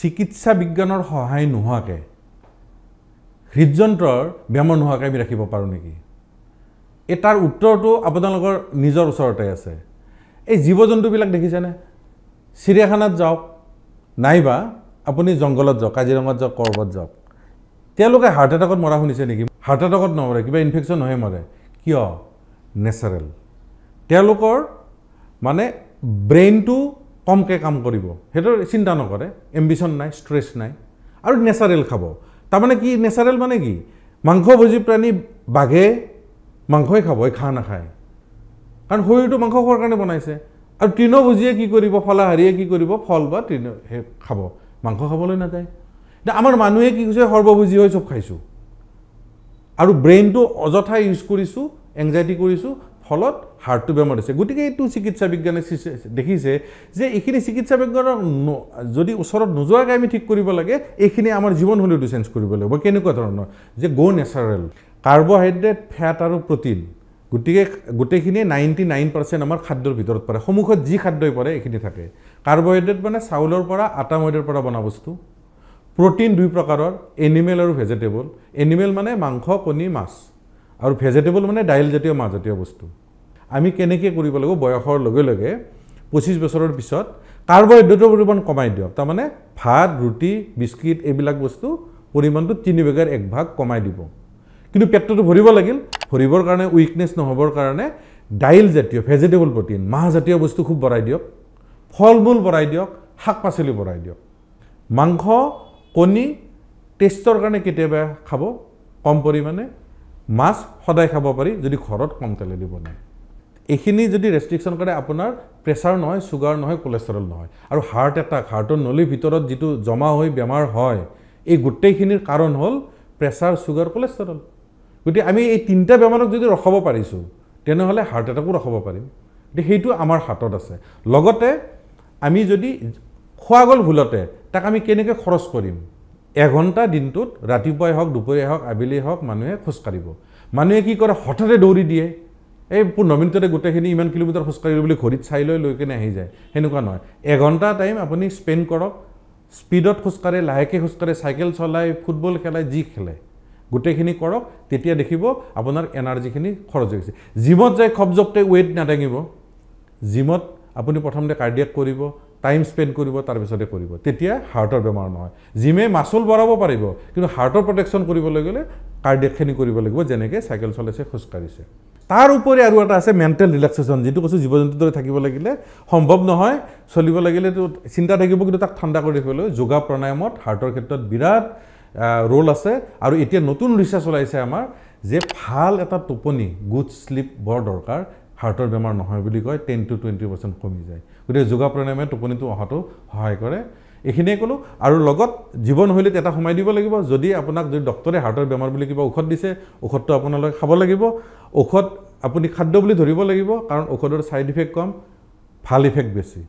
চিকিৎসা বিজ্ঞানৰ সহায় নোহোৱাকৈ হৃদযন্ত্ৰৰ বেমাৰ নোহোৱাকৈ আমি ৰাখিব পাৰোঁ নেকি? তাৰ উত্তৰটো আপোনালোকৰ নিজৰ ওচৰতে আছে। এই জীৱ জন্তুবিলাক দেখিছেনে? চিৰিয়াখানাত যাওক নাইবা আপুনি জংঘলত যাওক, কাজিৰঙাত যাওক, কৰবাত যাওক, তেওঁলোকে হাৰ্ট এটাকত মৰা শুনিছে নেকি? হাৰ্ট এটাকত নমৰে, কিবা ইনফেকশ্যন হৈ মৰে। কিয়? নেচাৰেল। তেওঁলোকৰ মানে ব্ৰেইনটো কমকৈ কাম কৰিব, সেইটো চিন্তা নকৰে, এম্বিশ্যন নাই, ষ্ট্ৰেছ নাই, আৰু নেচাৰেল খাব। তাৰমানে কি নেচাৰেল মানে কি? মাংসভোজী প্ৰাণী বাঘে মাংসই খাব, ঘাঁহ নাখায়, কাৰণ শৰীৰটো মাংস খোৱাৰ কাৰণে বনাইছে। আৰু তৃণভোজীয়ে কি কৰিব, ফলাহাৰীয়ে কি কৰিব, ফল বা তৃণ খাব, মাংস খাবলৈ নাযায়। এতিয়া আমাৰ মানুহে কি কৈছে, সৰ্বভোজী হৈ চব খাইছোঁ আৰু ব্ৰেইনটো অযথা ইউজ কৰিছোঁ, এংজাইটি কৰিছোঁ, ফলত হাৰ্টটো বেমাৰ হৈছে। গতিকে এইটো চিকিৎসা বিজ্ঞানে দেখিছে যে এইখিনি চিকিৎসা বিজ্ঞানৰ যদি ওচৰত নোযোৱাকৈ আমি ঠিক কৰিব লাগে, এইখিনি আমাৰ জীৱনশৈলীটো চেঞ্জ কৰিব লাগিব। কেনেকুৱা ধৰণৰ? যে গো নেচাৰেল, কাৰ্বহাইড্ৰেট, ফেট আৰু প্ৰটিন, গতিকে গোটেইখিনি 99% আমাৰ খাদ্যৰ ভিতৰত পৰে। সন্মুখত যি খাদ্যই পৰে এইখিনি থাকে। কাৰ্বহাইড্ৰেট মানে চাউলৰ পৰা, আটা ময়দাৰ পৰা বনা বস্তু। প্ৰটিন দুই প্ৰকাৰৰ, এনিমেল আৰু ভেজিটেবল। এনিমেল মানে মাংস, কণী, মাছ, আৰু ভেজিটেবল মানে দাইলজাতীয় মাহজাতীয় বস্তু। আমি কেনেকৈ কৰিব লাগিব? বয়সৰ লগে লগে 25 বছৰৰ পিছত কাৰ্বহাইড্ৰেটৰ পৰিমাণ কমাই দিয়ক। তাৰমানে ভাত, ৰুটি, বিস্কিট এইবিলাক বস্তু পৰিমাণটো 3/1 কমাই দিব। কিন্তু পেটটো ভৰিব লাগিল, ভৰিবৰ কাৰণে, উইকনেছ নহ'বৰ কাৰণে দাইলজাতীয়, ভেজিটেবল প্ৰটিন, মাহজাতীয় বস্তু খুব বঢ়াই দিয়ক, ফল মূল বঢ়াই দিয়ক, শাক পাচলি বঢ়াই দিয়ক। মাংস, কণী টেষ্টৰ কাৰণে কেতিয়াবা খাব কম পৰিমাণে, মাছ সদায় খাব পাৰি যদি ঘৰত কম তেলেদি বনায়। এইখিনি যদি ৰেষ্ট্ৰিকশ্যন কৰে, আপোনাৰ প্ৰেছাৰ নহয়, চুগাৰ নহয়, কোলেষ্ট্ৰল নহয়। আৰু হাৰ্ট এটাক, হাৰ্টৰ নলীৰ ভিতৰত যিটো জমা হৈ বেমাৰ হয়, এই গোটেইখিনিৰ কাৰণ হ'ল প্ৰেছাৰ, চুগাৰ, কোলেষ্ট্ৰল। গতিকে আমি এই 3টা বেমাৰক যদি ৰখাব পাৰিছোঁ, তেনেহ'লে হাৰ্ট এটাকো ৰখাব পাৰিম। গতিকে সেইটো আমাৰ হাতত আছে। লগতে আমি যদি খোৱা গ'ল ভুলতে, তাক আমি কেনেকৈ খৰচ কৰিম? 1 ঘণ্টা দিনটোত, ৰাতিপুৱাই হওক, দুপৰীয়াই হওক, আবেলি হওক, মানুহে খোজকাঢ়িব। মানুহে কি কৰে? হঠাতে দৌৰি দিয়ে, এই 15 মিনিটতে গোটেইখিনি ইমান কিলোমিটাৰ খোজকাঢ়িব বুলি ঘড়ীত চাই লৈ কিনে আহি যায়। সেনেকুৱা নহয়। 1 ঘণ্টা টাইম আপুনি স্পেণ্ড কৰক, স্পীডত খোজকাঢ়ে, লাহেকৈ খোজকাঢ়ে, চাইকেল চলাই, ফুটবল খেলাই, যি খেলে গোটেইখিনি কৰক। তেতিয়া দেখিব আপোনাৰ এনাৰ্জিখিনি খৰচ হৈ গৈছে। জিমত যাই খপজপতে ৱেইট নাদাঙিব। জিমত আপুনি প্ৰথমতে কাৰ্ডিয়াক কৰিব, টাইম স্পেণ্ড কৰিব, তাৰপিছতে কৰিব, তেতিয়া হাৰ্টৰ বেমাৰ নহয়। জিমে মাচল বঢ়াব পাৰিব, কিন্তু হাৰ্টৰ প্ৰটেকশ্যন কৰিবলৈ গ'লে কাৰ্ডিয়াকখিনি কৰিব লাগিব, যেনেকৈ চাইকেল চলাইছে, খোজকাঢ়িছে। তাৰ উপৰি আৰু এটা আছে মেণ্টেল ৰিলেক্সেশ্যন, যিটো কৈছোঁ জীৱ জন্তুৰ দৰে থাকিব লাগিলে সম্ভৱ নহয়, চলিব লাগিলেতো চিন্তা থাকিব, কিন্তু তাক ঠাণ্ডা কৰি ৰাখিবলৈ যোগা প্ৰাণায়ামত হাৰ্টৰ ক্ষেত্ৰত বিৰাট ৰোল আছে। আৰু এতিয়া নতুন ৰিচাৰ্চ ওলাইছে আমাৰ, যে ভাল এটা টোপনি, গুড শ্লিপ বৰ দৰকাৰ। হাৰ্টৰ বেমাৰ নহয় বুলি কয়, 10 to 20% কমি যায়। গতিকে যোগা প্ৰাণায়ামে টোপনিটো অহাটো সহায় কৰে। এইখিনিয়ে ক'লোঁ। আৰু লগত জীৱনশৈলীত এটা সোমাই দিব লাগিব, যদি আপোনাক যদি ডক্টৰে হাৰ্টৰ বেমাৰ বুলি কিবা ঔষধ দিছে, ঔষধটো আপোনালোকে খাব লাগিব। ঔষধ আপুনি খাদ্য বুলি ধৰিব লাগিব, কাৰণ ঔষধৰ ছাইড ইফেক্ট কম, ভাল ইফেক্ট বেছি।